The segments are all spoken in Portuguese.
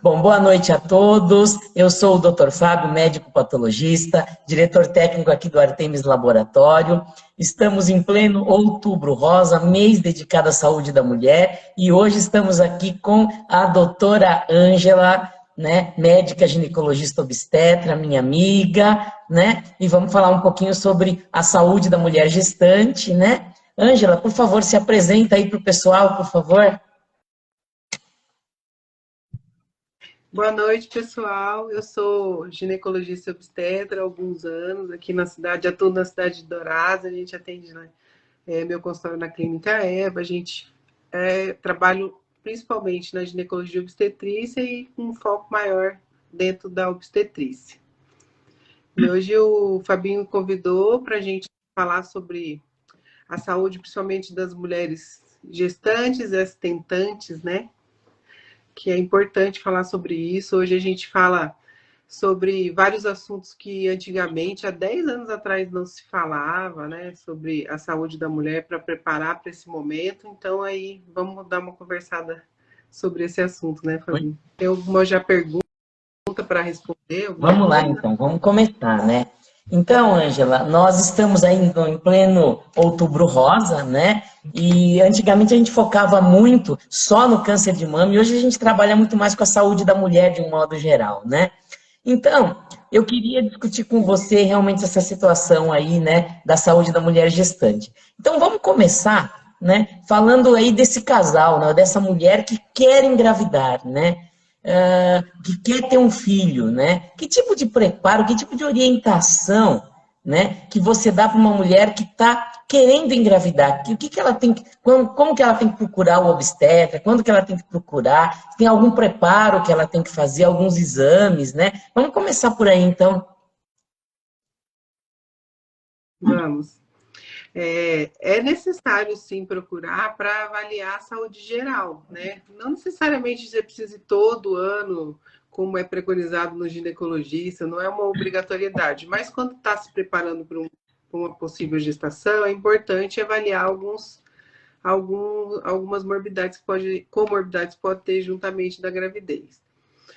Bom, boa noite a todos. Eu sou o Dr. Fábio, médico patologista, diretor técnico aqui do Artemis Laboratório. Estamos em pleno Outubro Rosa, mês dedicado à saúde da mulher, e hoje estamos aqui com a doutora Ângela, né, médica ginecologista obstetra, minha amiga, né, e vamos falar um pouquinho sobre a saúde da mulher gestante, né. Ângela, por favor, se apresenta aí para o pessoal, por favor. Boa noite, pessoal. Eu sou ginecologista obstetra há alguns anos aqui na cidade, atuo na cidade de Dourados, a gente atende meu consultório na Clínica Eva, a gente trabalho principalmente na ginecologia obstetrícia e com um foco maior dentro da obstetrícia. E hoje o Fabinho convidou para a gente falar sobre a saúde, principalmente das mulheres gestantes e tentantes, né? Que é importante falar sobre isso. Hoje a gente fala sobre vários assuntos que antigamente, há 10 anos atrás, não se falava, né? Sobre a saúde da mulher para preparar para esse momento. Então, aí, vamos dar uma conversada sobre esse assunto, né, Fabinho? Tem alguma já pergunta para responder? Vamos lá, então, vamos começar, né? Então, Ângela, nós estamos ainda em pleno Outubro Rosa, né? E antigamente a gente focava muito só no câncer de mama e hoje a gente trabalha muito mais com a saúde da mulher de um modo geral, né? Então, eu queria discutir com você realmente essa situação aí, né, da saúde da mulher gestante. Então, vamos começar, né, falando aí desse casal, né, dessa mulher que quer engravidar, né? Que quer ter um filho, né? Que tipo de preparo, que tipo de orientação, né, que você dá para uma mulher que está querendo engravidar? O que ela tem, como que ela tem que procurar o obstetra? Quando que ela tem que procurar? Tem algum preparo que ela tem que fazer? Alguns exames, né? Vamos começar por aí, então. Vamos. É necessário, sim, procurar para avaliar a saúde geral, né? Não necessariamente você precisa ir todo ano, como é preconizado no ginecologista, não é uma obrigatoriedade, mas quando está se preparando para uma possível gestação, é importante avaliar algumas comorbidades que pode ter juntamente da gravidez.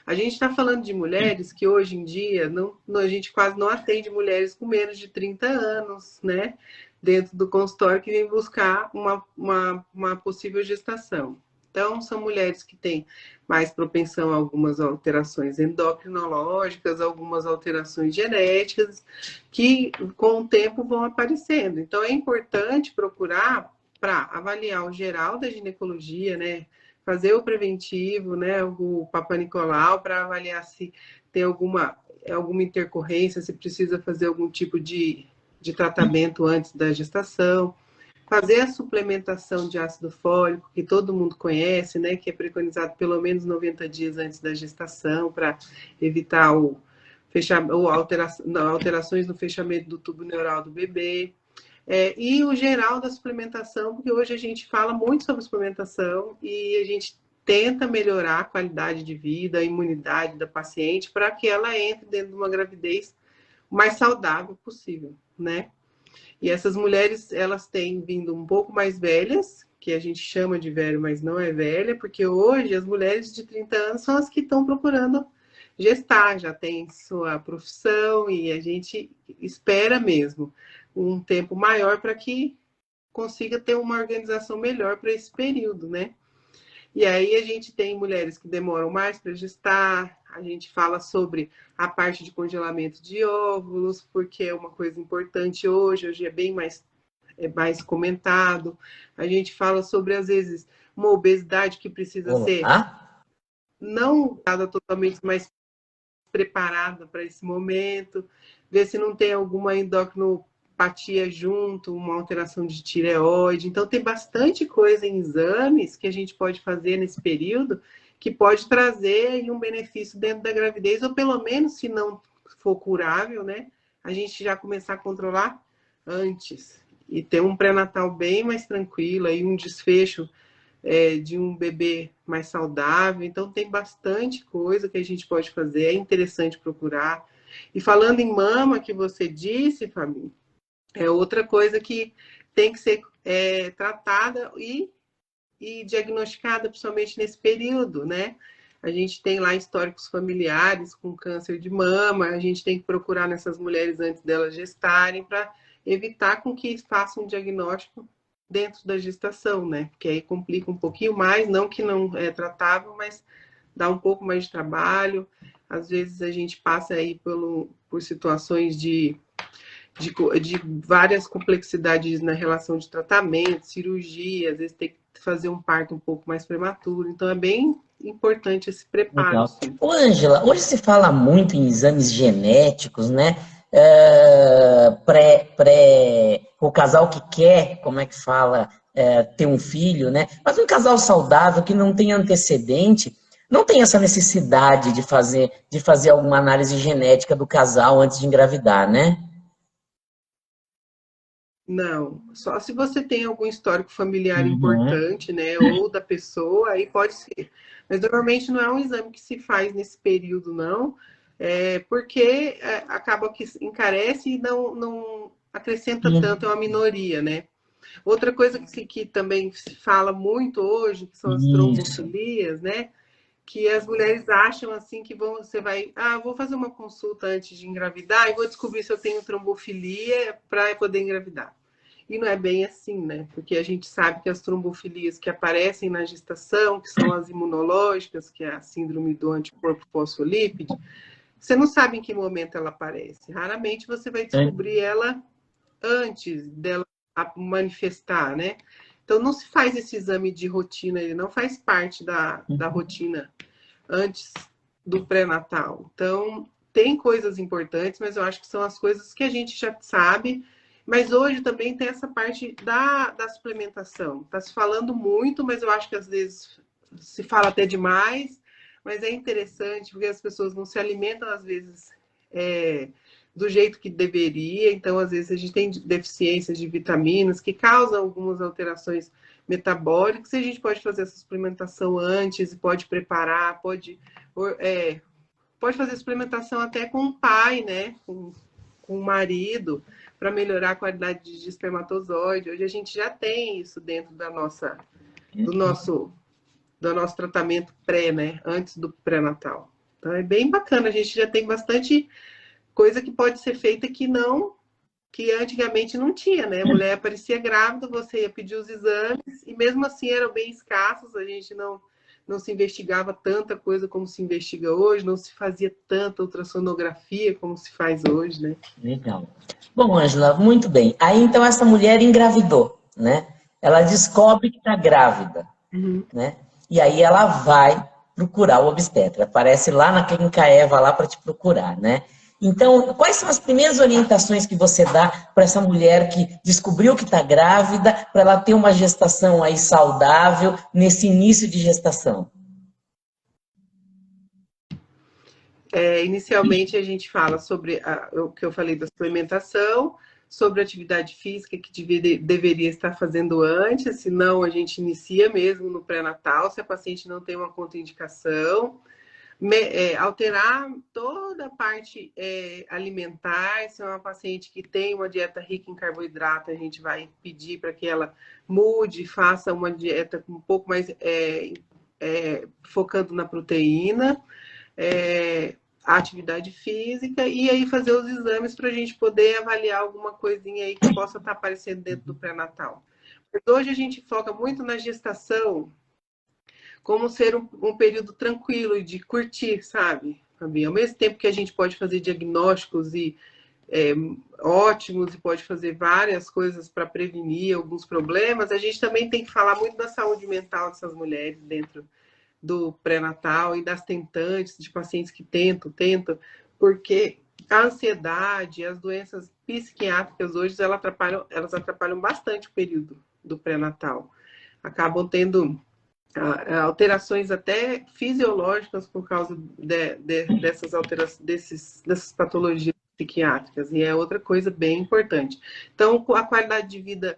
A gente está falando de mulheres que hoje em dia a gente quase não atende mulheres com menos de 30 anos, né? Dentro do consultório que vem buscar uma possível gestação. Então, são mulheres que têm mais propensão a algumas alterações endocrinológicas, algumas alterações genéticas, que com o tempo vão aparecendo. Então, é importante procurar para avaliar o geral da ginecologia, né? Fazer o preventivo, né? O Papa Nicolau, para avaliar se tem alguma intercorrência, se precisa fazer algum tipo de tratamento antes da gestação, fazer a suplementação de ácido fólico, que todo mundo conhece, né, que é preconizado pelo menos 90 dias antes da gestação, para evitar alterações no fechamento do tubo neural do bebê. E o geral da suplementação, porque hoje a gente fala muito sobre suplementação e a gente tenta melhorar a qualidade de vida, a imunidade da paciente, para que ela entre dentro de uma gravidez o mais saudável possível, né? E essas mulheres, elas têm vindo um pouco mais velhas, que a gente chama de velho, mas não é velha, porque hoje as mulheres de 30 anos são as que estão procurando gestar, já tem sua profissão e a gente espera mesmo um tempo maior para que consiga ter uma organização melhor para esse período, né? E aí a gente tem mulheres que demoram mais para gestar, a gente fala sobre a parte de congelamento de óvulos, porque é uma coisa importante hoje é bem mais, comentado. A gente fala sobre, às vezes, uma obesidade que precisa ser não dada totalmente, mais preparada para esse momento, ver se não tem alguma endocrinopatia junto, uma alteração de tireoide. Então, tem bastante coisa em exames que a gente pode fazer nesse período que pode trazer um benefício dentro da gravidez, ou pelo menos, se não for curável, né, a gente já começar a controlar antes e ter um pré-natal bem mais tranquilo, aí um desfecho de um bebê mais saudável. Então, tem bastante coisa que a gente pode fazer, é interessante procurar. E falando em mama, que você disse, Fabinho, é outra coisa que tem que ser tratada e diagnosticada, principalmente nesse período, né? A gente tem lá históricos familiares com câncer de mama, a gente tem que procurar nessas mulheres antes delas gestarem para evitar com que façam um diagnóstico dentro da gestação, né? Porque aí complica um pouquinho mais, não que não é tratável, mas dá um pouco mais de trabalho. Às vezes a gente passa aí por situações de várias complexidades na relação de tratamento, cirurgia, às vezes tem que fazer um parto um pouco mais prematuro. Então é bem importante esse preparo. Legal. Sim. Ô, Ângela, hoje se fala muito em exames genéticos, né? O casal que quer, como é que fala, ter um filho, né? Mas um casal saudável que não tem antecedente, não tem essa necessidade de fazer alguma análise genética do casal antes de engravidar, né? Não, só se você tem algum histórico familiar Uhum. importante, né, ou da pessoa, aí pode ser. Mas normalmente não é um exame que se faz nesse período, não, porque acaba que encarece e não acrescenta tanto, é Sim. uma minoria, né? Outra coisa que também se fala muito hoje, que são as Isso. trombofilias, né? Que as mulheres acham assim que você vai, vou fazer uma consulta antes de engravidar e vou descobrir se eu tenho trombofilia para poder engravidar. E não é bem assim, né? Porque a gente sabe que as trombofilias que aparecem na gestação, que são as imunológicas, que é a síndrome do anticorpo fosfolípide, você não sabe em que momento ela aparece. Raramente você vai descobrir ela antes dela manifestar, né? Então não se faz esse exame de rotina, ele não faz parte da rotina antes do pré-natal. Então tem coisas importantes, mas eu acho que são as coisas que a gente já sabe. Mas hoje também tem essa parte da suplementação. Está se falando muito, mas eu acho que às vezes se fala até demais, mas é interessante porque as pessoas não se alimentam, às vezes, do jeito que deveria. Então, às vezes, a gente tem deficiências de vitaminas que causam algumas alterações metabólicas e a gente pode fazer essa suplementação antes, pode preparar, pode fazer suplementação até com o pai, né? Com o marido, para melhorar a qualidade de espermatozoide. Hoje a gente já tem isso dentro do nosso, do nosso tratamento pré, né? Antes do pré-natal. Então é bem bacana, a gente já tem bastante coisa que pode ser feita que antigamente não tinha, né? A mulher aparecia grávida, você ia pedir os exames, e mesmo assim eram bem escassos, a gente não se investigava tanta coisa como se investiga hoje, não se fazia tanta ultrassonografia como se faz hoje, né? Legal. Bom, Ângela, muito bem. Aí então essa mulher engravidou, né? Ela descobre que está grávida, Uhum. né? E aí ela vai procurar o obstetra. Aparece lá na clínica Eva lá para te procurar, né? Então, quais são as primeiras orientações que você dá para essa mulher que descobriu que está grávida, para ela ter uma gestação aí saudável nesse início de gestação? Inicialmente a gente fala sobre o que eu falei da suplementação, sobre a atividade física que deveria estar fazendo antes, senão a gente inicia mesmo no pré-natal, se a paciente não tem uma contraindicação. Alterar toda a parte alimentar, se é uma paciente que tem uma dieta rica em carboidrato, a gente vai pedir para que ela mude, faça uma dieta um pouco mais focando na proteína, a atividade física, e aí fazer os exames para a gente poder avaliar alguma coisinha aí que possa estar aparecendo dentro do pré-natal. Mas hoje a gente foca muito na gestação, como ser um período tranquilo de curtir, sabe, Fabi? Ao mesmo tempo que a gente pode fazer diagnósticos ótimos e pode fazer várias coisas para prevenir alguns problemas, a gente também tem que falar muito da saúde mental dessas mulheres dentro do pré-natal e das tentantes, de pacientes que tentam, porque a ansiedade, as doenças psiquiátricas hoje, elas atrapalham bastante o período do pré-natal. Acabam tendo alterações até fisiológicas por causa dessas dessas patologias psiquiátricas, e é outra coisa bem importante. Então, a qualidade de vida,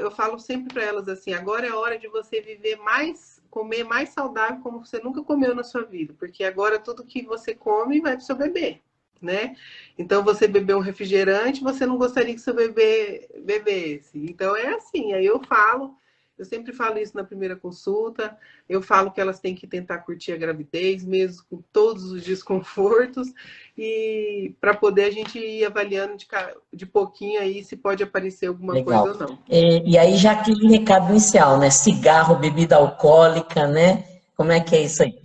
eu falo sempre para elas assim, agora é hora de você viver mais, comer mais saudável como você nunca comeu na sua vida, porque agora tudo que você come vai para o seu bebê, né? Então, você bebeu um refrigerante, você não gostaria que seu bebê bebesse. Então, é assim, aí eu Eu sempre falo isso na primeira consulta. Eu falo que elas têm que tentar curtir a gravidez, mesmo com todos os desconfortos, e para poder a gente ir avaliando de pouquinho aí se pode aparecer alguma coisa Legal. ou não. E aí já aquele recado inicial, né? Cigarro, bebida alcoólica, né? Como é que é isso aí?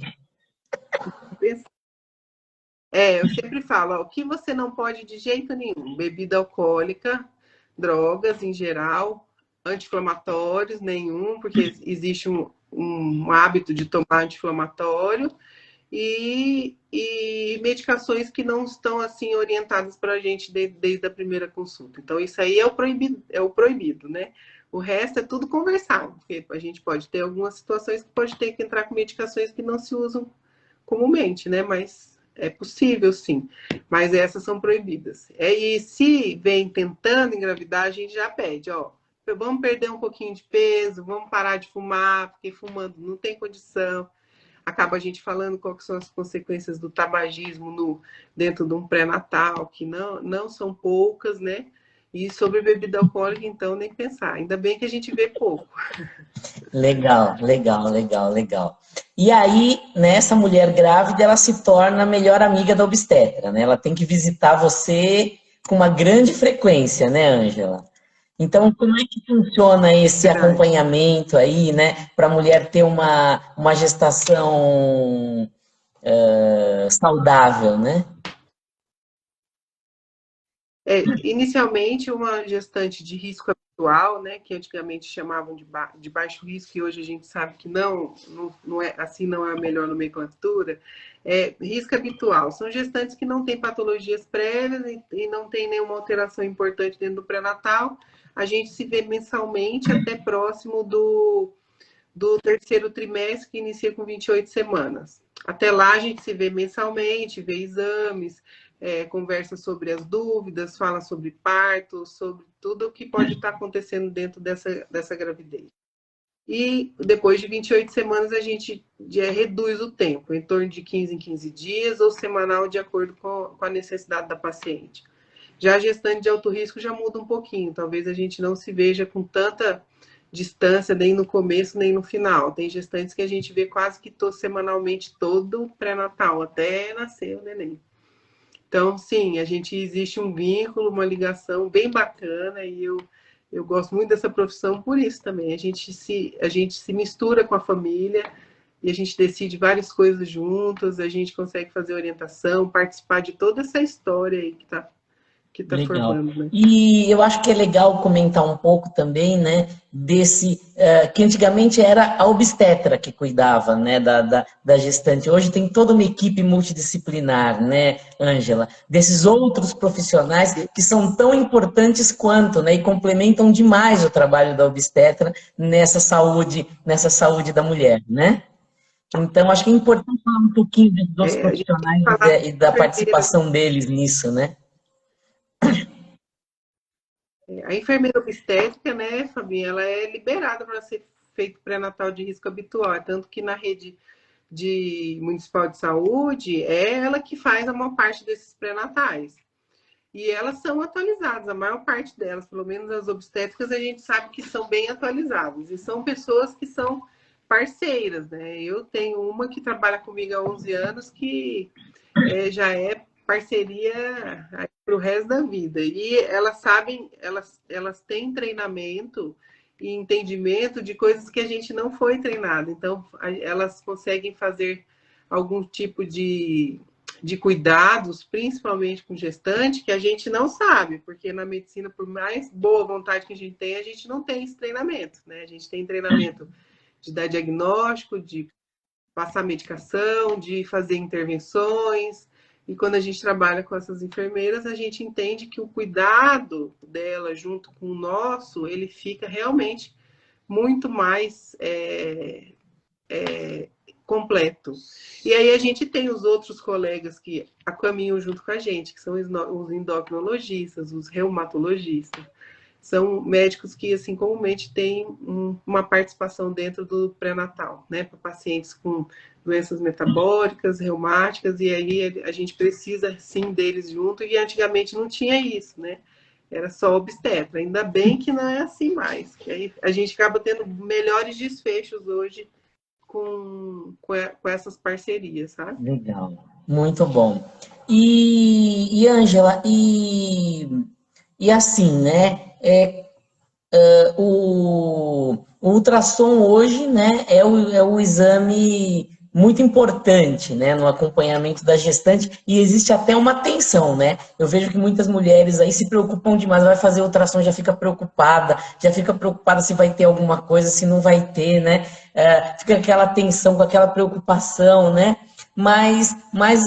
Eu sempre falo, ó, o que você não pode de jeito nenhum, bebida alcoólica, drogas em geral, anti-inflamatórios nenhum, porque existe um hábito de tomar anti-inflamatório, e medicações que não estão assim orientadas para a gente desde a primeira consulta. Então, isso aí é o proibido, né? O resto é tudo conversado, porque a gente pode ter algumas situações que pode ter que entrar com medicações que não se usam comumente, né? Mas é possível, sim. Mas essas são proibidas. E se vem tentando engravidar, a gente já pede, ó, vamos perder um pouquinho de peso, vamos parar de fumar, porque fumando não tem condição. Acaba a gente falando quais são as consequências do tabagismo dentro de um pré-natal, que não são poucas, né? E sobre bebida alcoólica, então, nem pensar. Ainda bem que a gente vê pouco. Legal, legal, legal, legal. E aí, né, essa mulher grávida, ela se torna a melhor amiga da obstetra, né? Ela tem que visitar você com uma grande frequência, né, Ângela? Então, como é que funciona esse Verdade. acompanhamento aí, né, para a mulher ter uma gestação saudável, né? Inicialmente, uma gestante de risco habitual, né, que antigamente chamavam de baixo risco, e hoje a gente sabe que não é assim, não é a melhor nomenclatura, risco habitual. São gestantes que não têm patologias prévias e não têm nenhuma alteração importante dentro do pré-natal. A gente se vê mensalmente até próximo do terceiro trimestre, que inicia com 28 semanas. Até lá a gente se vê mensalmente, vê exames, conversa sobre as dúvidas, fala sobre parto, sobre tudo o que pode estar acontecendo dentro dessa gravidez. E depois de 28 semanas a gente reduz o tempo, em torno de 15 em 15 dias ou semanal, de acordo com a necessidade da paciente. Já a gestante de alto risco já muda um pouquinho, talvez a gente não se veja com tanta distância nem no começo nem no final. Tem gestantes que a gente vê quase que semanalmente todo pré-natal, até nascer o neném. Então, sim, existe um vínculo, uma ligação bem bacana, e eu gosto muito dessa profissão por isso também. A gente se mistura com a família e a gente decide várias coisas juntas, a gente consegue fazer orientação, participar de toda essa história aí que tá Legal. formando, né? E eu acho que é legal comentar um pouco também, né, desse, que antigamente era a obstetra que cuidava, né, da gestante. Hoje tem toda uma equipe multidisciplinar, né, Ângela, desses outros profissionais que são tão importantes quanto, né, e complementam demais o trabalho da obstetra nessa saúde da mulher, né? Então, acho que é importante falar um pouquinho desses outros A gente tem que profissionais falar e da das enfermeiras. participação deles nisso, né? A enfermeira obstétrica, né, Fabinha, ela é liberada para ser feito pré-natal de risco habitual, tanto que na rede municipal de saúde é ela que faz a maior parte desses pré-natais. E elas são atualizadas, a maior parte delas, pelo menos as obstétricas, a gente sabe que são bem atualizadas. E são pessoas que são parceiras, né? Eu tenho uma que trabalha comigo há 11 anos, que já é parceria para o resto da vida. E elas sabem, elas têm treinamento e entendimento de coisas que a gente não foi treinado. Então, elas conseguem fazer algum tipo de cuidados, principalmente com gestante, que a gente não sabe, porque na medicina, por mais boa vontade que a gente não tem esse treinamento, né? A gente tem treinamento de dar diagnóstico, de passar medicação, de fazer intervenções. E quando a gente trabalha com essas enfermeiras, a gente entende que o cuidado dela junto com o nosso, ele fica realmente muito mais completo. E aí a gente tem os outros colegas que caminham junto com a gente, que são os endocrinologistas, os reumatologistas. São médicos que, assim, comumente têm uma participação dentro do pré-natal, né, para pacientes com doenças metabólicas, reumáticas, e aí a gente precisa, sim, deles junto, e antigamente não tinha isso, né? Era só obstetra. Ainda bem que não é assim mais. Que aí a gente acaba tendo melhores desfechos hoje com essas parcerias, sabe? Legal, muito bom. E Ângela, e assim, né? O ultrassom hoje, né, é o exame muito importante, né, no acompanhamento da gestante e existe até uma tensão, né? Eu vejo que muitas mulheres aí se preocupam demais, vai fazer ultrassom, já fica preocupada se vai ter alguma coisa, se não vai ter, né? Fica aquela tensão, com aquela preocupação, né? Mas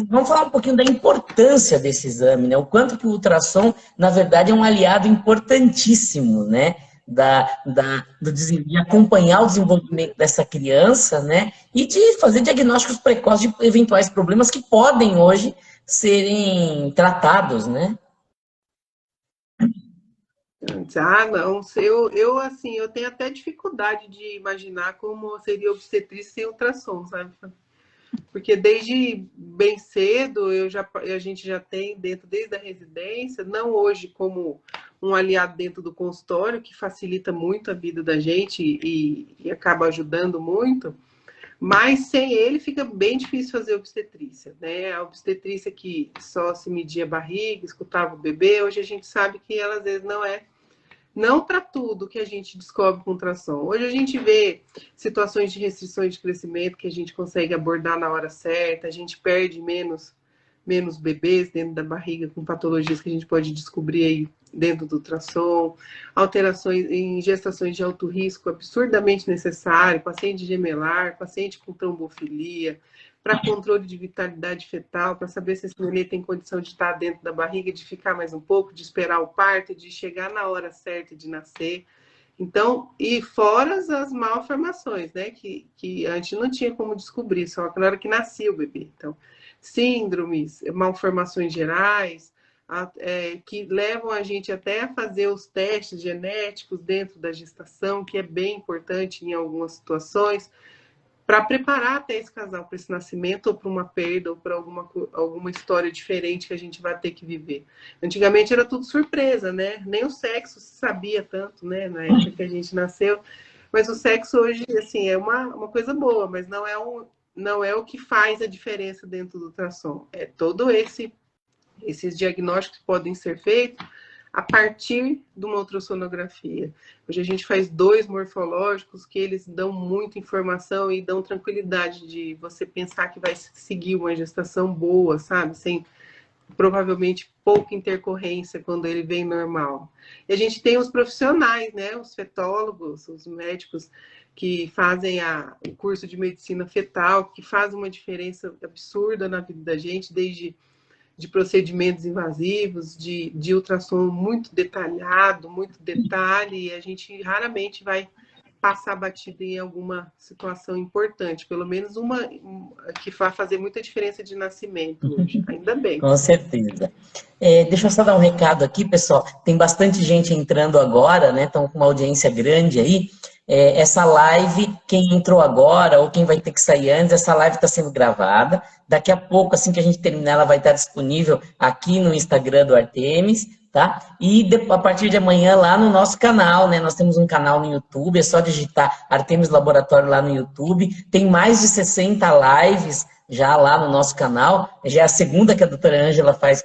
vamos falar um pouquinho da importância desse exame, né? O quanto que o ultrassom, na verdade, é um aliado importantíssimo, né? De acompanhar o desenvolvimento dessa criança, né? E de fazer diagnósticos precoces de eventuais problemas que podem hoje serem tratados, né? Ah, não, assim, eu tenho até dificuldade de imaginar como seria obstetrícia sem ultrassom, sabe? Porque desde bem cedo a gente já tem dentro, desde a residência, não hoje como um aliado dentro do consultório, que facilita muito a vida da gente e acaba ajudando muito, mas sem ele fica bem difícil fazer obstetrícia, né? A obstetrícia que só se media a barriga, escutava o bebê, hoje a gente sabe que ela às vezes não para tudo que a gente descobre com ultrassom. Hoje a gente vê situações de restrições de crescimento que a gente consegue abordar na hora certa, a gente perde menos bebês dentro da barriga com patologias que a gente pode descobrir aí dentro do ultrassom, alterações em gestações de alto risco absurdamente necessário, paciente gemelar, paciente com trombofilia, para controle de vitalidade fetal, para saber se esse nenê tem condição de estar dentro da barriga, de ficar mais um pouco, de esperar o parto, de chegar na hora certa de nascer. Então, e fora as malformações, né? Que antes não tinha como descobrir, só na hora que nascia o bebê. Então, síndromes, malformações gerais, que levam a gente até a fazer os testes genéticos dentro da gestação, que é bem importante em algumas situações, para preparar até esse casal para esse nascimento, ou para uma perda, ou para alguma história diferente que a gente vai ter que viver. Antigamente era tudo surpresa, né? Nem o sexo se sabia tanto, né? Na época que a gente nasceu. Mas o sexo hoje, assim, é uma coisa boa, mas não é o que faz a diferença dentro do ultrassom. É todo esses diagnósticos que podem ser feitos a partir de uma ultrassonografia. Hoje a gente faz 2 morfológicos que eles dão muita informação e dão tranquilidade de você pensar que vai seguir uma gestação boa, sabe? Sem provavelmente pouca intercorrência quando ele vem normal. E a gente tem os profissionais, né? Os fetólogos, os médicos que fazem o curso de medicina fetal, que faz uma diferença absurda na vida da gente, desde de procedimentos invasivos, de ultrassom muito detalhado, muito detalhe, e a gente raramente vai passar batido em alguma situação importante, pelo menos uma que vai fazer muita diferença de nascimento hoje, ainda bem. Com certeza. Deixa eu só dar um recado aqui, pessoal. Tem bastante gente entrando agora, né? Estão com uma audiência grande aí. Essa live, quem entrou agora ou quem vai ter que sair antes, essa live está sendo gravada. Daqui a pouco, assim que a gente terminar, ela vai estar disponível aqui no Instagram do Artemis, tá? E a partir de amanhã lá no nosso canal, né? Nós temos um canal no YouTube, é só digitar Artemis Laboratório lá no YouTube. Tem mais de 60 lives já lá no nosso canal. Já é a segunda que a doutora Ângela faz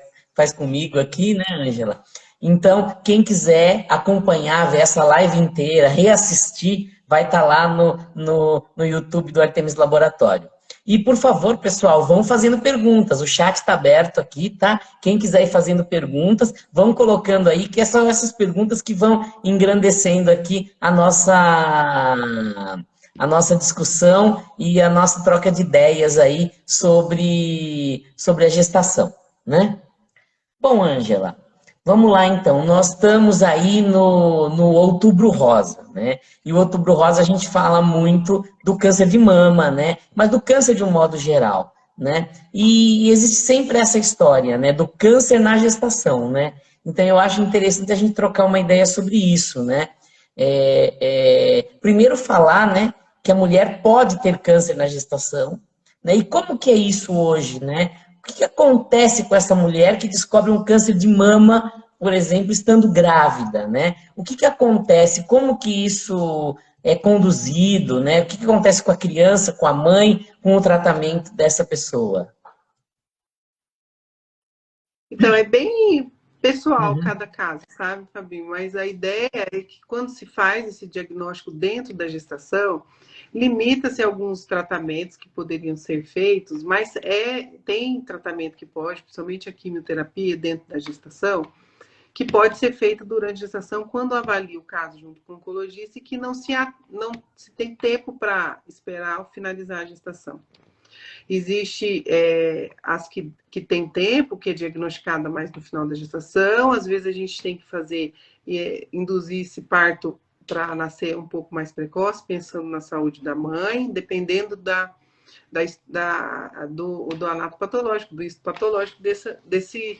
comigo aqui, né, Ângela? Então, quem quiser acompanhar, ver essa live inteira, reassistir, vai estar lá no YouTube do Artemis Laboratório. E, por favor, pessoal, vão fazendo perguntas. O chat está aberto aqui, tá? Quem quiser ir fazendo perguntas, vão colocando aí, que são essas perguntas que vão engrandecendo aqui a nossa discussão e a nossa troca de ideias aí sobre a gestação, né? Bom, Ângela, vamos lá então. Nós estamos aí no Outubro Rosa, né? E o Outubro Rosa a gente fala muito do câncer de mama, né? Mas do câncer de um modo geral, né? E existe sempre essa história, né? Do câncer na gestação, né? Então eu acho interessante a gente trocar uma ideia sobre isso, né? Primeiro falar, né? Que a mulher pode ter câncer na gestação, né? E como que é isso hoje, né? O que acontece com essa mulher que descobre um câncer de mama por exemplo, estando grávida, né? O que que acontece? Como que isso é conduzido, né? O que que acontece com a criança, com a mãe, com o tratamento dessa pessoa? Então, é bem pessoal Uhum. cada caso, sabe, Fabinho? Mas a ideia é que quando se faz esse diagnóstico dentro da gestação, limita-se alguns tratamentos que poderiam ser feitos, mas tem tratamento que pode, principalmente a quimioterapia dentro da gestação, que pode ser feita durante a gestação quando avalia o caso junto com o oncologista e que não se tem tempo para esperar ao finalizar a gestação. Existe as que tem tempo, que é diagnosticada mais no final da gestação. Às vezes a gente tem que fazer, induzir esse parto para nascer um pouco mais precoce, pensando na saúde da mãe, dependendo do anato patológico, do histopatológico desse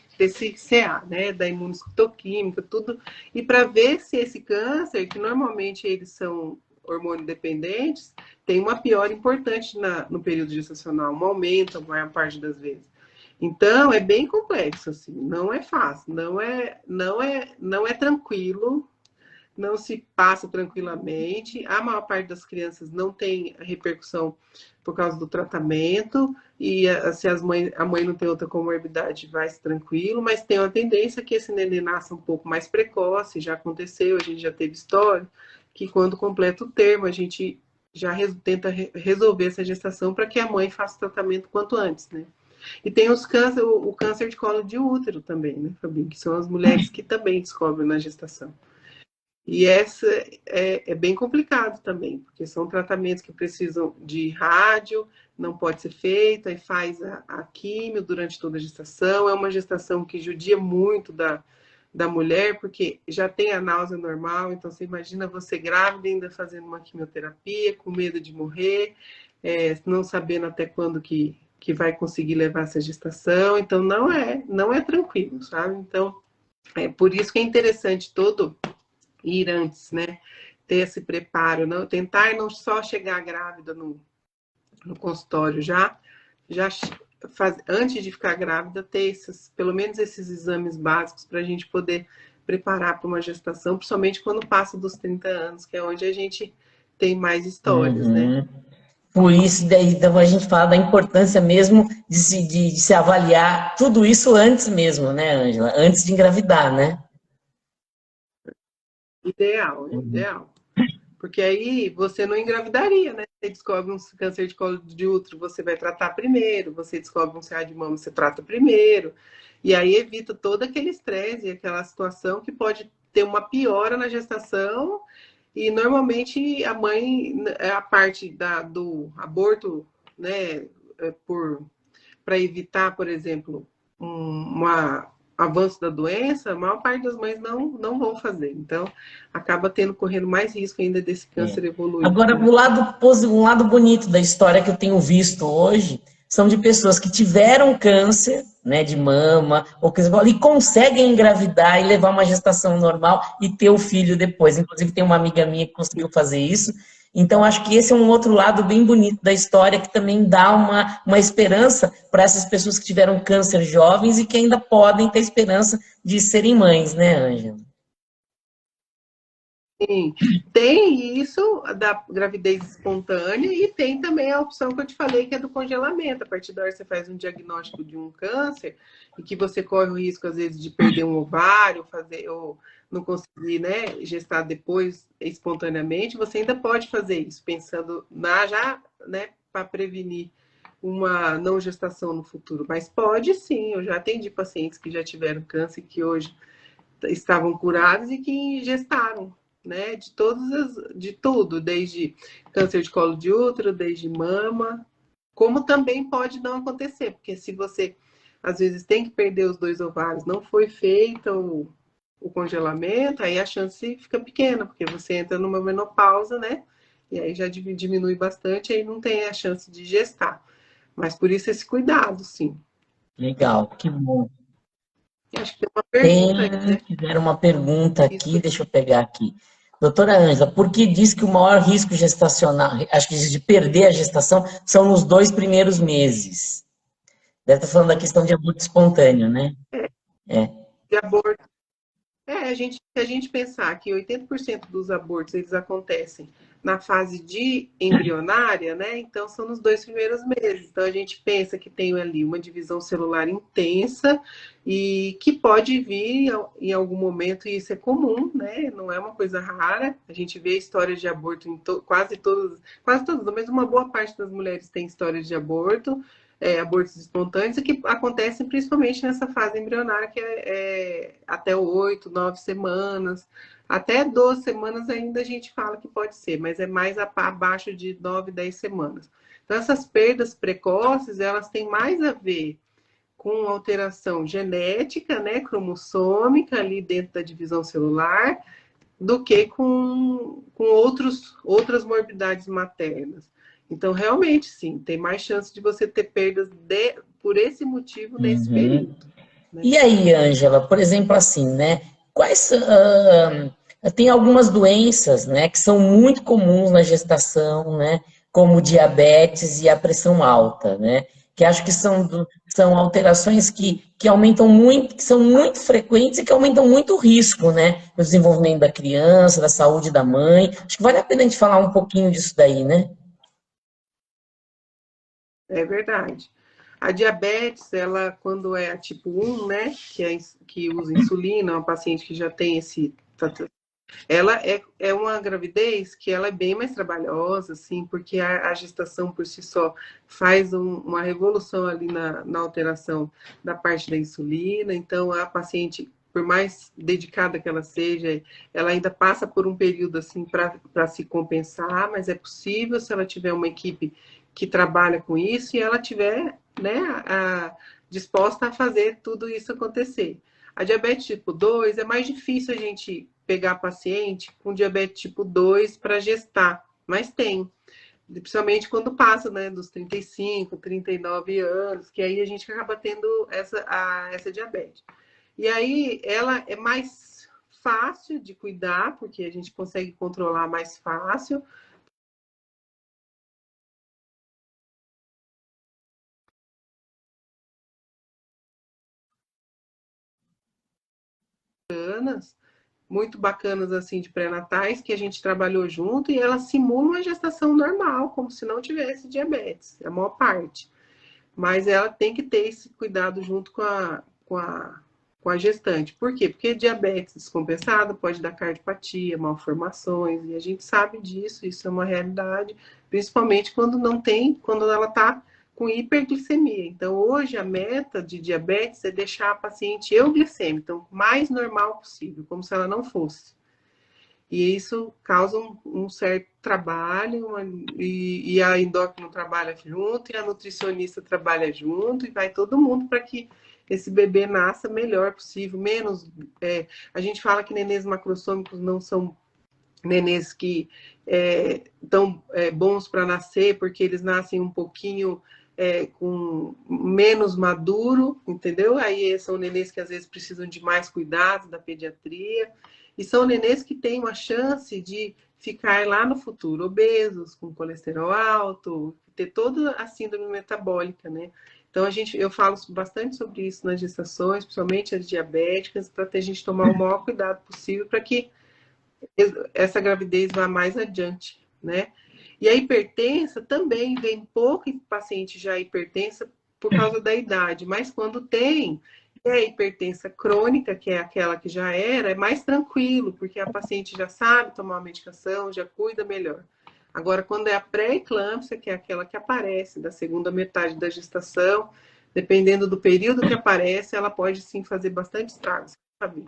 CA, né? Da imunohistoquímica, tudo. E para ver se esse câncer, que normalmente eles são hormônio dependentes, tem uma piora importante no período gestacional, um aumento a maior parte das vezes. Então, é bem complexo, assim, não é fácil, não é tranquilo, não se passa tranquilamente. A maior parte das crianças não tem repercussão por causa do tratamento, e se a mãe não tem outra comorbidade, vai se tranquilo, mas tem uma tendência que esse neném nasça um pouco mais precoce, já aconteceu, a gente já teve história, que quando completa o termo, a gente já tenta resolver essa gestação para que a mãe faça o tratamento quanto antes, né? E tem o câncer de colo de útero também, né, Fabinho? Que são as mulheres que também descobrem na gestação. E essa é bem complicado também, porque são tratamentos que precisam de rádio, não pode ser feito, aí faz a químio durante toda a gestação. É uma gestação que judia muito da mulher, porque já tem a náusea normal, então você imagina você grávida ainda fazendo uma quimioterapia, com medo de morrer, não sabendo até quando que vai conseguir levar essa gestação. Então não é tranquilo, sabe? Então, é por isso que é interessante todo ir antes, né? Ter esse preparo, não, tentar não só chegar grávida no consultório, já antes de ficar grávida, ter pelo menos esses exames básicos para a gente poder preparar para uma gestação, principalmente quando passa dos 30 anos, que é onde a gente tem mais histórias, né? Uhum. Por isso, daí, então, a gente fala da importância mesmo de se avaliar tudo isso antes mesmo, né, Ângela? Antes de engravidar, né? Ideal, né? Uhum. Ideal. Porque aí você não engravidaria, né? Você descobre um câncer de colo de útero, você vai tratar primeiro. Você descobre um CA de mama, você trata primeiro. E aí evita todo aquele estresse, aquela situação que pode ter uma piora na gestação. E normalmente a mãe, a parte do aborto, né, para evitar, por exemplo, um avanço da doença, a maior parte das mães não vão fazer. Então, acaba correndo mais risco ainda desse É. câncer evoluir, Agora, né? um lado bonito da história que eu tenho visto hoje são de pessoas que tiveram câncer, né, de mama, ou que e conseguem engravidar e levar uma gestação normal e ter o filho depois. Inclusive, tem uma amiga minha que conseguiu fazer isso. Então, acho que esse é um outro lado bem bonito da história que também dá uma esperança para essas pessoas que tiveram câncer jovens e que ainda podem ter esperança de serem mães, né, Ângela? Sim, tem isso da gravidez espontânea e tem também a opção que eu te falei, que é do congelamento. A partir da hora que você faz um diagnóstico de um câncer e que você corre o risco, às vezes, de perder um ovário, ou não conseguir, né, gestar depois espontaneamente, você ainda pode fazer isso, pensando já, né, para prevenir uma não gestação no futuro. Mas pode sim, eu já atendi pacientes que já tiveram câncer, que hoje estavam curados e que gestaram, né? De tudo, desde câncer de colo de útero, desde mama, como também pode não acontecer, porque se você às vezes tem que perder os dois ovários, não foi feito o congelamento, aí a chance fica pequena, porque você entra numa menopausa, né? E aí já diminui bastante, aí não tem a chance de gestar. Mas por isso esse cuidado, sim. Legal, que bom. Acho que tem uma pergunta aí, né? Fizeram uma pergunta Risco aqui, deixa eu pegar aqui. Doutora Ângela, por que diz que o maior risco gestacional, acho que de perder a gestação, são nos 2 primeiros meses? Deve estar falando da questão de aborto espontâneo, né? É. de aborto. Se a gente pensar que 80% dos abortos eles acontecem na fase de embrionária, né? Então são nos 2 primeiros meses. Então a gente pensa que tem ali uma divisão celular intensa e que pode vir em algum momento, e isso é comum, né? Não é uma coisa rara. A gente vê histórias de aborto em quase todas, mas uma boa parte das mulheres tem histórias de aborto. Abortos espontâneos, e que acontecem principalmente nessa fase embrionária, que é até 8, 9 semanas, até 12 semanas ainda a gente fala que pode ser, mas é mais abaixo de 9, 10 semanas. Então, essas perdas precoces, elas têm mais a ver com alteração genética, né, cromossômica, ali dentro da divisão celular, do que com outras morbidades maternas. Então, realmente, sim, tem mais chance de você ter perdas por esse motivo nesse Uhum. período. Né? E aí, Ângela, por exemplo, assim, né? Quais tem algumas doenças, né, que são muito comuns na gestação, né, como o diabetes e a pressão alta, né? Que acho que são alterações que aumentam muito, que são muito frequentes e que aumentam muito o risco, né, do desenvolvimento da criança, da saúde da mãe. Acho que vale a pena a gente falar um pouquinho disso daí, né? É verdade. A diabetes, ela, quando é a tipo 1, né, que usa insulina, uma paciente que já tem esse. Ela é uma gravidez que ela é bem mais trabalhosa, assim, porque a gestação por si só faz uma revolução ali na alteração da parte da insulina. Então, a paciente, por mais dedicada que ela seja, ela ainda passa por um período assim para se compensar, mas é possível se ela tiver uma equipe que trabalha com isso e ela tiver, né, disposta a fazer tudo isso acontecer. A diabetes tipo 2 é mais difícil a gente pegar paciente com diabetes tipo 2 para gestar, mas tem. Principalmente quando passa, né, dos 35, 39 anos, que aí a gente acaba tendo essa diabetes. E aí ela é mais fácil de cuidar, porque a gente consegue controlar mais fácil. Muito bacanas assim de pré-natais que a gente trabalhou junto e ela simula uma gestação normal, como se não tivesse diabetes, a maior parte. Mas ela tem que ter esse cuidado junto com a gestante. Por quê? Porque diabetes descompensada pode dar cardiopatia, malformações, e a gente sabe disso, isso é uma realidade, principalmente quando não tem, quando ela está com hiperglicemia. Então, hoje a meta de diabetes é deixar a paciente euglicêmica, então, o mais normal possível, como se ela não fosse. E isso causa um certo trabalho, e a endócrino trabalha junto, e a nutricionista trabalha junto, e vai todo mundo para que esse bebê nasça melhor possível, menos. A gente fala que nenês macrossômicos não são nenês que tão bons para nascer, porque eles nascem um pouquinho com menos maduro, entendeu? Aí são nenês que às vezes precisam de mais cuidado da pediatria. E são nenês que têm uma chance de ficar lá no futuro obesos, com colesterol alto, ter toda a síndrome metabólica, né? Então, eu falo bastante sobre isso nas gestações, principalmente as diabéticas, para a gente tomar o maior cuidado possível para que essa gravidez vá mais adiante, né? E a hipertensa também vem pouco paciente já hipertensa por causa da idade, mas quando tem, a hipertensa crônica, que é aquela que já era, é mais tranquilo, porque a paciente já sabe tomar a medicação, já cuida melhor. Agora, quando é a pré-eclâmpsia, que é aquela que aparece da segunda metade da gestação, dependendo do período que aparece, ela pode sim fazer bastante estragos, sabe?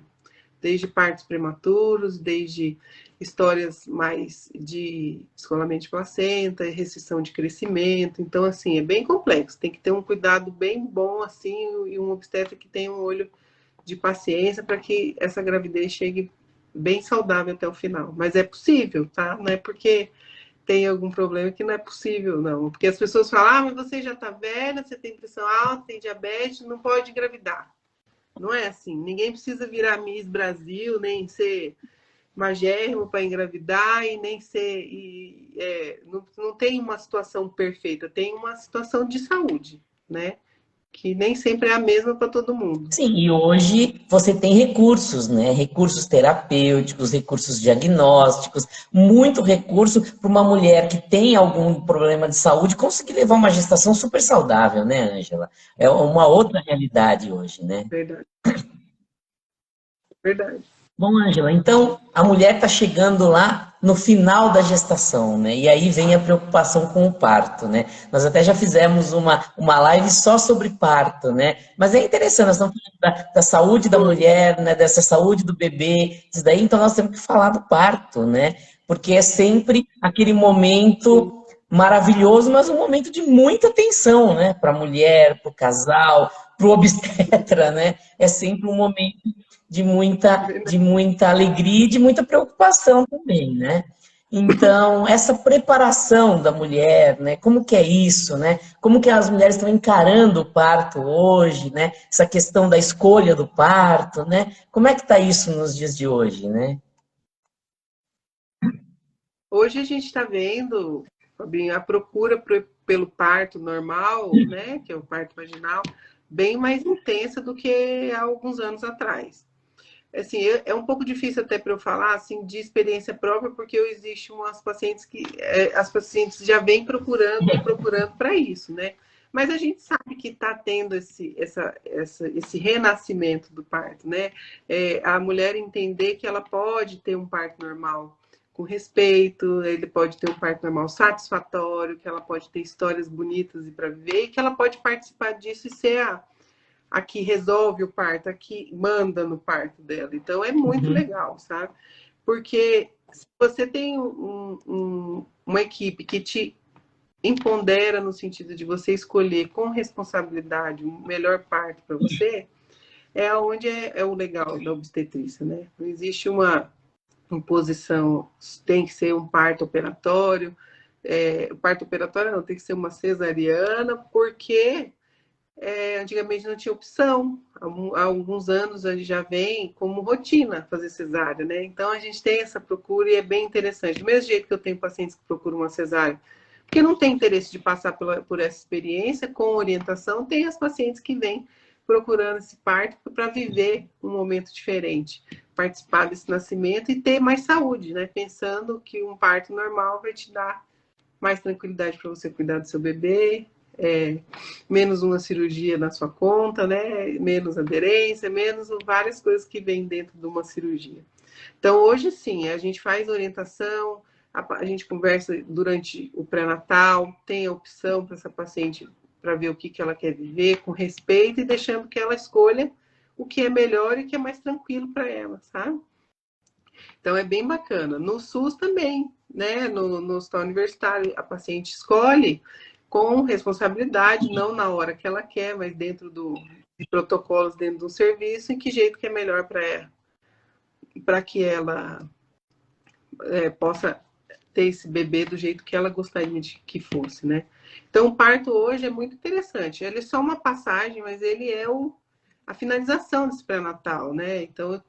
Desde partos prematuros, desde histórias mais de descolamento de placenta, restrição de crescimento. Então, assim, é bem complexo. Tem que ter um cuidado bem bom, assim, e um obstetra que tenha um olho de paciência para que essa gravidez chegue bem saudável até o final. Mas é possível, tá? Não é porque tem algum problema que não é possível, não. Porque as pessoas falam, mas você já está velha, você tem pressão alta, tem diabetes, não pode engravidar. Não é assim. Ninguém precisa virar Miss Brasil, nem ser magérrimo para engravidar e nem ser. Não tem uma situação perfeita, tem uma situação de saúde, né? que nem sempre é a mesma para todo mundo. Sim, e hoje você tem recursos, né? Recursos terapêuticos, recursos diagnósticos, muito recurso para uma mulher que tem algum problema de saúde conseguir levar uma gestação super saudável, né, Ângela? É uma outra realidade hoje, né? Verdade, verdade. Bom, Ângela, então a mulher está chegando lá no final da gestação, né? E aí vem a preocupação com o parto, né? Nós até já fizemos uma live só sobre parto, né? Mas é interessante, nós estamos falando da saúde da mulher, né? Dessa saúde do bebê, isso daí, então nós temos que falar do parto, né? Porque é sempre aquele momento maravilhoso, mas um momento de muita tensão, né? Para a mulher, para o casal, para o obstetra, né? É sempre um momento de muita alegria e de muita preocupação também, né? Então, essa preparação da mulher, né? Como que é isso, né? Como que as mulheres estão encarando o parto hoje, né? Essa questão da escolha do parto, né? Como é que está isso nos dias de hoje, né? Hoje a gente está vendo, Fabinho, a procura pelo parto normal, né, que é o parto vaginal, bem mais intensa do que há alguns anos atrás. Assim, é um pouco difícil até para eu falar assim de experiência própria, porque existem umas pacientes que as pacientes já vêm procurando para isso, né? Mas a gente sabe que está tendo esse renascimento do parto, né? A mulher entender que ela pode ter um parto normal com respeito, ele pode ter um parto normal satisfatório, que ela pode ter histórias bonitas e para viver, e que ela pode participar disso e ser a que resolve o parto, a que manda no parto dela. Então é muito legal, sabe? Porque se você tem uma equipe que te empodera no sentido de você escolher com responsabilidade o melhor parto para você, é onde é o legal da obstetrícia, né? Não existe uma imposição, tem que ser um parto operatório, o parto operatório não, tem que ser uma cesariana, porque antigamente não tinha opção. Há alguns anos a gente já vem como rotina fazer cesárea, né? Então a gente tem essa procura e é bem interessante. Do mesmo jeito que eu tenho pacientes que procuram uma cesárea, porque não tem interesse de passar por essa experiência, com orientação, tem as pacientes que vêm procurando esse parto para viver um momento diferente, participar desse nascimento e ter mais saúde, né? Pensando que um parto normal vai te dar mais tranquilidade para você cuidar do seu bebê, menos uma cirurgia na sua conta, né? Menos aderência, menos várias coisas que vêm dentro de uma cirurgia. Então, hoje sim, a gente faz orientação, a gente conversa durante o pré-natal, tem a opção para essa paciente para ver o que ela quer viver, com respeito e deixando que ela escolha o que é melhor e o que é mais tranquilo para ela, sabe? Então, é bem bacana. No SUS também, né? No hospital universitário, a paciente escolhe com responsabilidade, não na hora que ela quer, mas dentro de protocolos dentro do serviço, em que jeito que é melhor para que ela possa ter esse bebê do jeito que ela gostaria de que fosse, né? Então, o parto hoje é muito interessante. Ele é só uma passagem, mas ele é a finalização desse pré-natal, né? Então,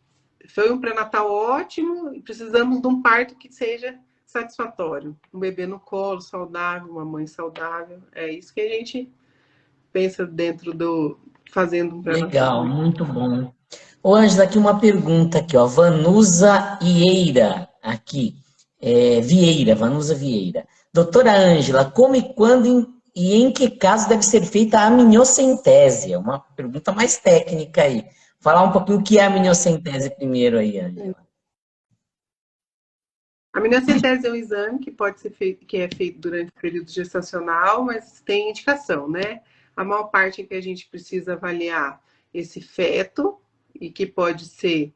foi um pré-natal ótimo e precisamos de um parto que seja satisfatório. Um bebê no colo, saudável, uma mãe saudável. É isso que a gente pensa dentro fazendo um pré-natal. Legal, muito bom. Ô, Ângela, aqui uma pergunta aqui, ó. Vanusa Vieira, aqui. Vanusa Vieira. Doutora Ângela, como e quando e em que caso deve ser feita a amniocentese? Uma pergunta mais técnica aí. Falar um pouquinho o que é a amniocentese primeiro aí, Ângela. A amniocentese é um exame que pode ser feito, que é feito durante o período gestacional, mas tem indicação, né? A maior parte é que a gente precisa avaliar esse feto e que pode ser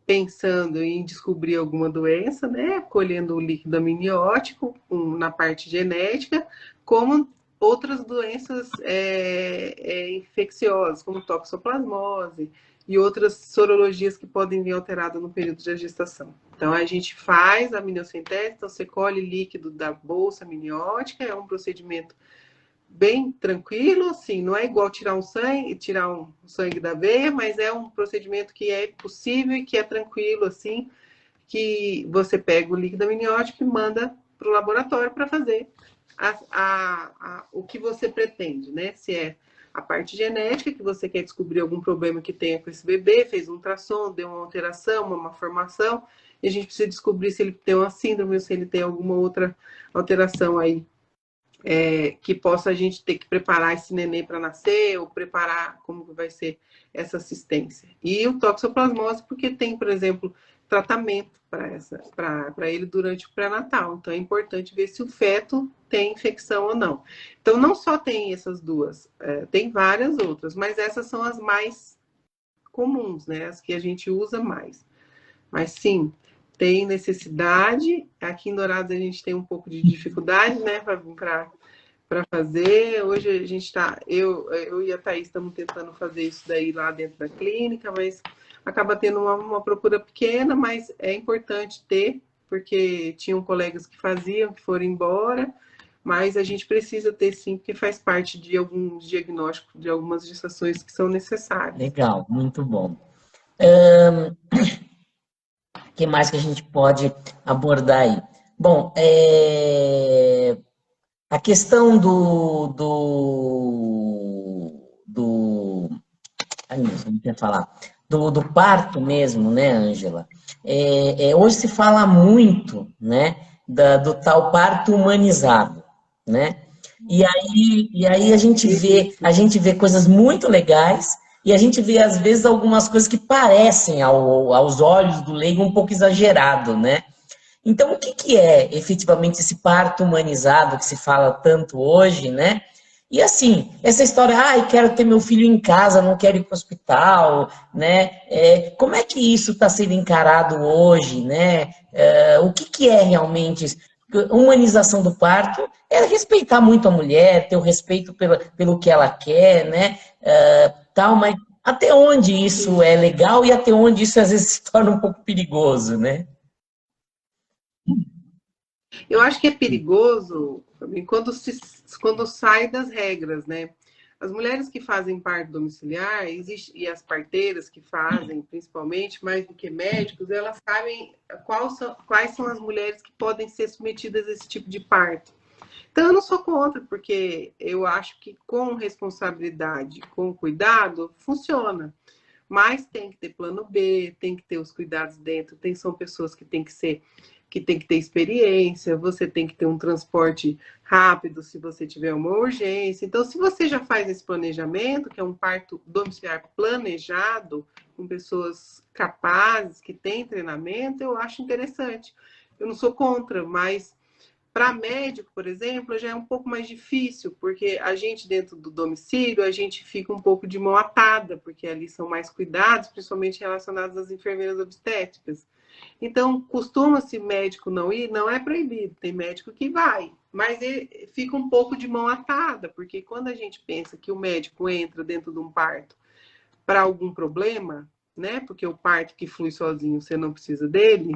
pensando em descobrir alguma doença, né? Colhendo o líquido amniótico na parte genética, como outras doenças infecciosas, como toxoplasmose e outras sorologias que podem vir alteradas no período da gestação. Então, a gente faz a amniocentese, então você colhe líquido da bolsa amniótica, é um procedimento bem tranquilo, assim, não é igual tirar um sangue da veia, mas é um procedimento que é possível e que é tranquilo, assim, que você pega o líquido amniótico e manda para o laboratório para fazer o que você pretende, né? Se é a parte genética, que você quer descobrir algum problema que tenha com esse bebê, fez um ultrassom, deu uma alteração, uma malformação, e a gente precisa descobrir se ele tem uma síndrome ou se ele tem alguma outra alteração aí, que possa a gente ter que preparar esse neném para nascer, ou preparar como vai ser essa assistência. E o toxoplasmose, porque tem, por exemplo, tratamento para ele durante o pré-natal. Então é importante ver se o feto tem infecção ou não. Então não só tem essas duas, tem várias outras, mas essas são as mais comuns, né? As que a gente usa mais. Mas sim, tem necessidade. Aqui em Dourados a gente tem um pouco de dificuldade, né, para fazer. Hoje a gente está, eu e a Thaís estamos tentando fazer isso daí lá dentro da clínica, mas acaba tendo uma procura pequena, mas é importante ter, porque tinham colegas que faziam, que foram embora, mas a gente precisa ter sim, porque faz parte de alguns diagnósticos, de algumas gestações que são necessárias. Legal, muito bom. O que mais que a gente pode abordar aí? Bom, a questão ai, meu Deus, não quer falar, do parto mesmo, né, Ângela? Hoje se fala muito, né, do tal parto humanizado, né? E aí a gente vê coisas muito legais e a gente vê, às vezes, algumas coisas que parecem, aos olhos do leigo, um pouco exagerado, né? Então, o que que é efetivamente esse parto humanizado que se fala tanto hoje, né? E assim, essa história, quero ter meu filho em casa, não quero ir para o hospital, né? Como é que isso está sendo encarado hoje, né? O que que é realmente isso? Humanização do parto é respeitar muito a mulher, ter o respeito pelo que ela quer, né? Tal, mas até onde isso é legal e até onde isso às vezes se torna um pouco perigoso, né? Eu acho que é perigoso quando sai das regras, né? As mulheres que fazem parto domiciliar, e as parteiras que fazem, principalmente, mais do que médicos, elas sabem quais são as mulheres que podem ser submetidas a esse tipo de parto. Então, eu não sou contra, porque eu acho que com responsabilidade, com cuidado, funciona. Mas tem que ter plano B, tem que ter os cuidados dentro, são pessoas que tem que ter experiência, você tem que ter um transporte rápido se você tiver uma urgência. Então, se você já faz esse planejamento, que é um parto domiciliar planejado, com pessoas capazes, que têm treinamento, eu acho interessante. Eu não sou contra, mas para médico, por exemplo, já é um pouco mais difícil, porque a gente dentro do domicílio, a gente fica um pouco de mão atada, porque ali são mais cuidados, principalmente relacionados às enfermeiras obstétricas. Então, costuma-se médico não ir, não é proibido, tem médico que vai, mas ele fica um pouco de mão atada, porque quando a gente pensa que o médico entra dentro de um parto para algum problema, né? Porque o parto que flui sozinho, você não precisa dele.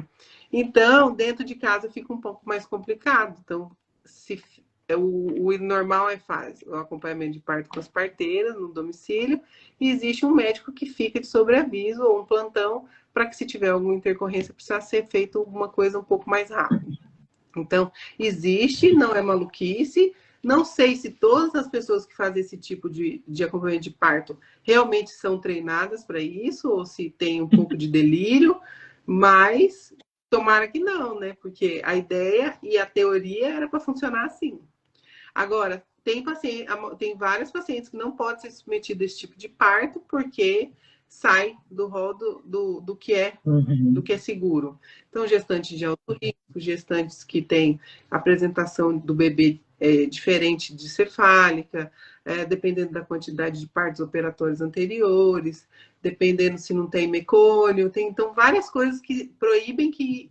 Então, dentro de casa fica um pouco mais complicado. Então, o normal faz o acompanhamento de parto com as parteiras no domicílio e existe um médico que fica de sobreaviso ou um plantão para que se tiver alguma intercorrência precisa ser feito alguma coisa um pouco mais rápido. Então, existe, não é maluquice. Não sei se todas as pessoas que fazem esse tipo de acompanhamento de parto realmente são treinadas para isso, ou se tem um pouco de delírio, mas tomara que não, né? Porque a ideia e a teoria era para funcionar assim. Agora, tem várias pacientes que não podem ser submetidas a esse tipo de parto porque sai do rol do que é seguro. Então, gestantes de alto risco, gestantes que têm apresentação do bebê diferente de cefálica, dependendo da quantidade de partos operatórios anteriores, dependendo se não tem mecônio, tem então várias coisas que proíbem que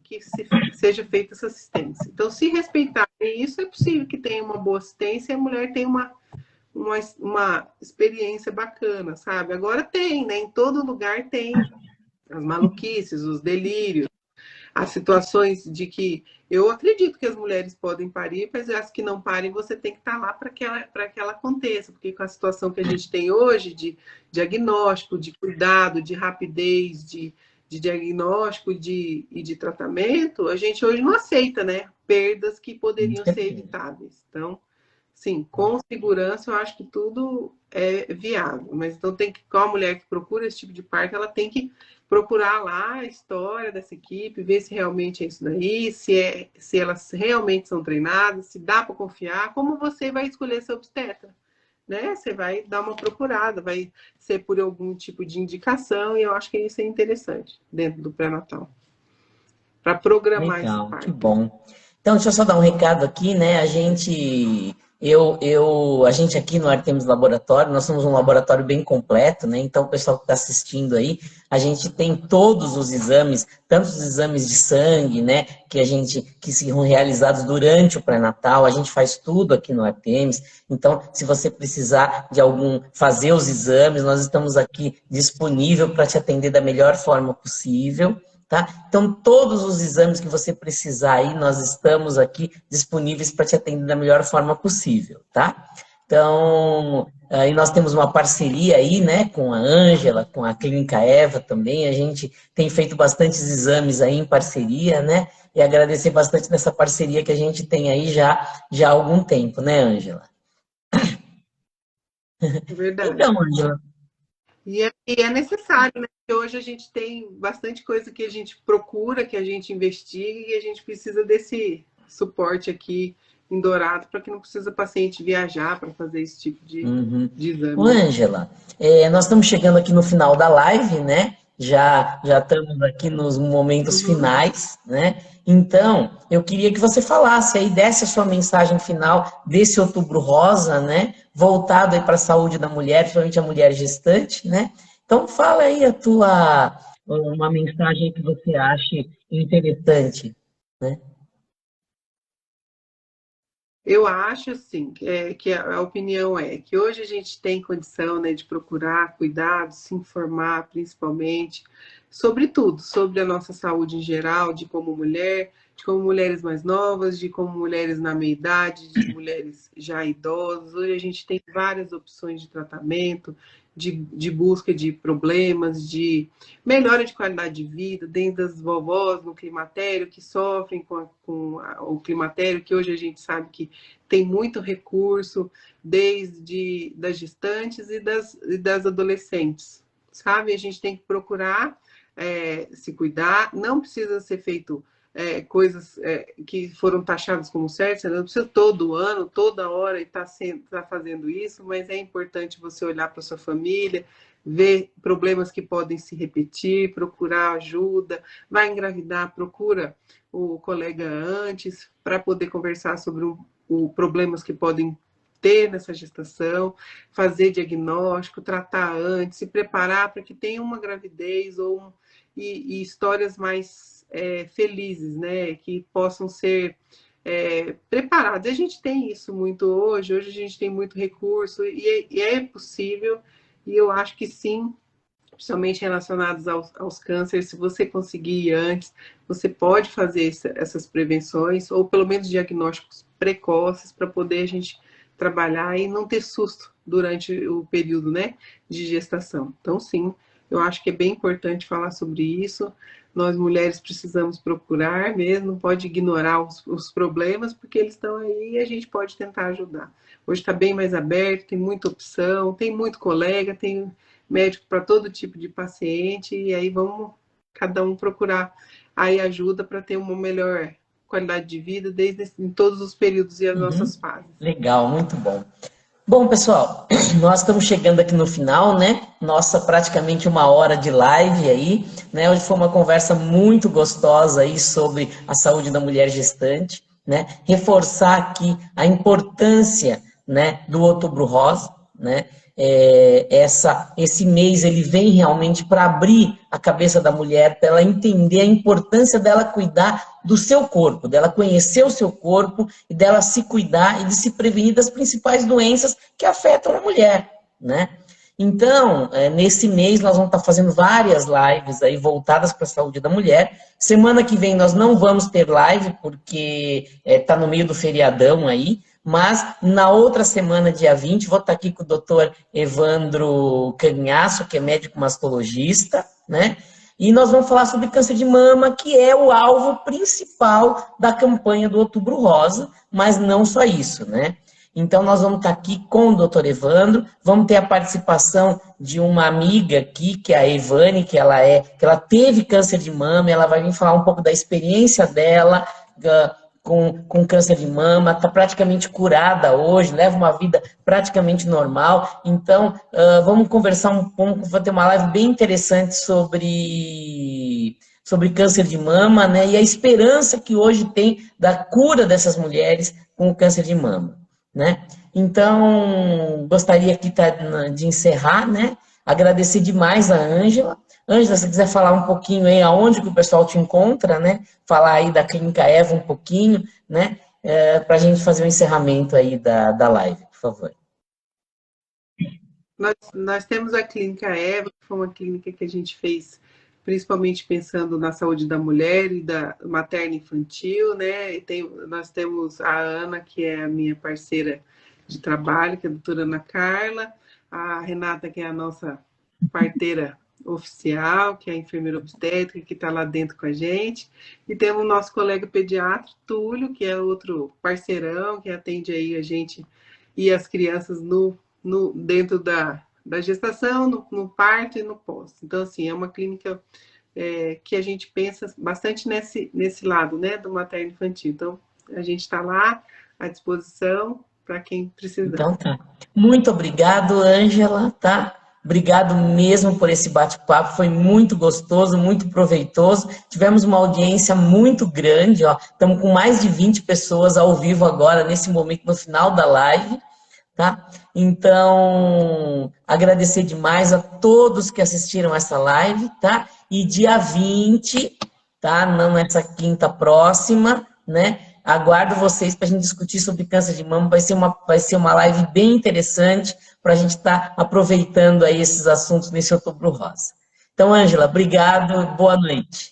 seja feita essa assistência. Então, se respeitarem isso, é possível que tenha uma boa assistência e a mulher tenha uma experiência bacana, sabe? Agora tem, né? Em todo lugar tem as maluquices, os delírios, as situações de que eu acredito que as mulheres podem parir, mas as que não parem, você tem que estar lá para que ela aconteça, porque com a situação que a gente tem hoje de diagnóstico, de cuidado, de rapidez, de diagnóstico e de tratamento, a gente hoje não aceita, né? Perdas que poderiam ser evitáveis. Então, sim, com segurança, eu acho que tudo é viável. Mas então tem que, com a mulher que procura esse tipo de parto, ela tem que procurar lá a história dessa equipe, ver se realmente é isso daí, se elas realmente são treinadas, se dá para confiar, como você vai escolher seu obstetra, né? Você vai dar uma procurada, vai ser por algum tipo de indicação, e eu acho que isso é interessante dentro do pré-natal, para programar esse Legal, que parto. bom. Então, deixa eu só dar um recado aqui, né? A gente aqui no Artemis Laboratório, nós somos um laboratório bem completo, né? Então, o pessoal que está assistindo aí, a gente tem todos os exames, tanto os exames de sangue, né? Que são realizados durante o pré-natal, a gente faz tudo aqui no Artemis. Então, se você precisar de fazer os exames, nós estamos aqui disponível para te atender da melhor forma possível. Tá? Então, todos os exames que você precisar aí, nós estamos aqui disponíveis para te atender da melhor forma possível, tá? Então, aí nós temos uma parceria aí, né, com a Ângela, com a Clínica Eva também, a gente tem feito bastantes exames aí em parceria, né, e agradecer bastante nessa parceria que a gente tem aí já há algum tempo, né, Ângela? É verdade. Então, Ângela, E é necessário, né? Porque hoje a gente tem bastante coisa que a gente procura, que a gente investiga, e a gente precisa desse suporte aqui em Dourado para que não precisa o paciente viajar para fazer esse tipo uhum. de Ô, exame, né? Ângela, nós estamos chegando aqui no final da live, né? Já estamos aqui nos momentos Uhum. finais, né? Então, eu queria que você falasse aí, desse a sua mensagem final desse Outubro Rosa, né? Voltado aí para a saúde da mulher, principalmente a mulher gestante, né? Então, fala aí uma mensagem que você ache interessante, né? Eu acho, assim, que a opinião é que hoje a gente tem condição, né, de procurar cuidados, se informar, principalmente, sobre tudo, sobre a nossa saúde em geral, de como mulher, de como mulheres mais novas, de como mulheres na meia-idade, de mulheres já idosas. Hoje a gente tem várias opções de tratamento, de busca de problemas, de melhora de qualidade de vida, desde as vovós no climatério, que sofrem o climatério, que hoje a gente sabe que tem muito recurso, desde das gestantes e das adolescentes, sabe? A gente tem que procurar se cuidar, não precisa ser feito coisas que foram taxadas como certas, não precisa todo ano, toda hora estar fazendo isso, mas é importante você olhar para sua família, ver problemas que podem se repetir, procurar ajuda, vai engravidar, procura o colega antes para poder conversar sobre os problemas que podem ter nessa gestação, fazer diagnóstico, tratar antes, se preparar para que tenha uma gravidez e histórias mais felizes, né? Que possam ser preparadas. A gente tem isso muito hoje a gente tem muito recurso e é possível, e eu acho que sim, principalmente relacionados aos cânceres, se você conseguir ir antes, você pode fazer essas prevenções, ou pelo menos diagnósticos precoces, para poder a gente trabalhar e não ter susto durante o período, né, de gestação. Então, sim, eu acho que é bem importante falar sobre isso. Nós, mulheres, precisamos procurar mesmo, não pode ignorar os problemas, porque eles estão aí e a gente pode tentar ajudar. Hoje está bem mais aberto, tem muita opção, tem muito colega, tem médico para todo tipo de paciente, e aí vamos cada um procurar aí ajuda para ter uma melhor qualidade de vida em todos os períodos e as Uhum. nossas fases. Legal, muito bom. Bom, pessoal, nós estamos chegando aqui no final, né? Nossa, praticamente uma hora de live aí, né? Hoje foi uma conversa muito gostosa aí sobre a saúde da mulher gestante, né? Reforçar aqui a importância, né, do Outubro Rosa, né? Esse mês ele vem realmente para abrir a cabeça da mulher, para ela entender a importância dela cuidar do seu corpo, dela conhecer o seu corpo e dela se cuidar e de se prevenir das principais doenças que afetam a mulher, né? Então, nesse mês nós vamos estar fazendo várias lives aí voltadas para a saúde da mulher. Semana que vem nós não vamos ter live porque está no meio do feriadão aí, mas na outra semana, dia 20, vou estar aqui com o doutor Evandro Canhaço, que é médico mastologista, né? E nós vamos falar sobre câncer de mama, que é o alvo principal da campanha do Outubro Rosa, mas não só isso, né? Então, nós vamos estar aqui com o doutor Evandro, vamos ter a participação de uma amiga aqui, que é a Evane, que ela teve câncer de mama, ela vai vir falar um pouco da experiência dela com câncer de mama, está praticamente curada hoje, leva uma vida praticamente normal. Então, vamos conversar vamos ter uma live bem interessante sobre câncer de mama, né? E a esperança que hoje tem da cura dessas mulheres com o câncer de mama, né? Então, gostaria aqui de encerrar, né? Agradecer demais a Ângela. Ângela, se quiser falar um pouquinho aí aonde que o pessoal te encontra, né? Falar aí da Clínica Eva um pouquinho, né? Para a gente fazer o encerramento aí da live, por favor. Nós temos a Clínica Eva, que foi uma clínica que a gente fez principalmente pensando na saúde da mulher e da materna infantil, né? Nós temos a Ana, que é a minha parceira de trabalho, que é a doutora Ana Carla, a Renata, que é a nossa parteira oficial, que é a enfermeira obstétrica, que está lá dentro com a gente, e temos o nosso colega pediatra, Túlio, que é outro parceirão, que atende aí a gente e as crianças dentro da gestação, no parto e no pós. Então, assim, é uma clínica que a gente pensa bastante nesse lado, né, do materno infantil. Então, a gente está lá à disposição para quem precisar. Então tá. Muito obrigado, Ângela, tá? Obrigado mesmo por esse bate-papo, foi muito gostoso, muito proveitoso. Tivemos uma audiência muito grande, ó. Estamos com mais de 20 pessoas ao vivo agora, nesse momento, no final da live. Tá? Então, agradecer demais a todos que assistiram essa live, tá? E dia 20, tá? Não essa quinta próxima, né? Aguardo vocês para a gente discutir sobre câncer de mama. Vai ser uma live bem interessante para a gente estar aproveitando aí esses assuntos nesse Outubro Rosa. Então, Ângela, obrigado, boa noite.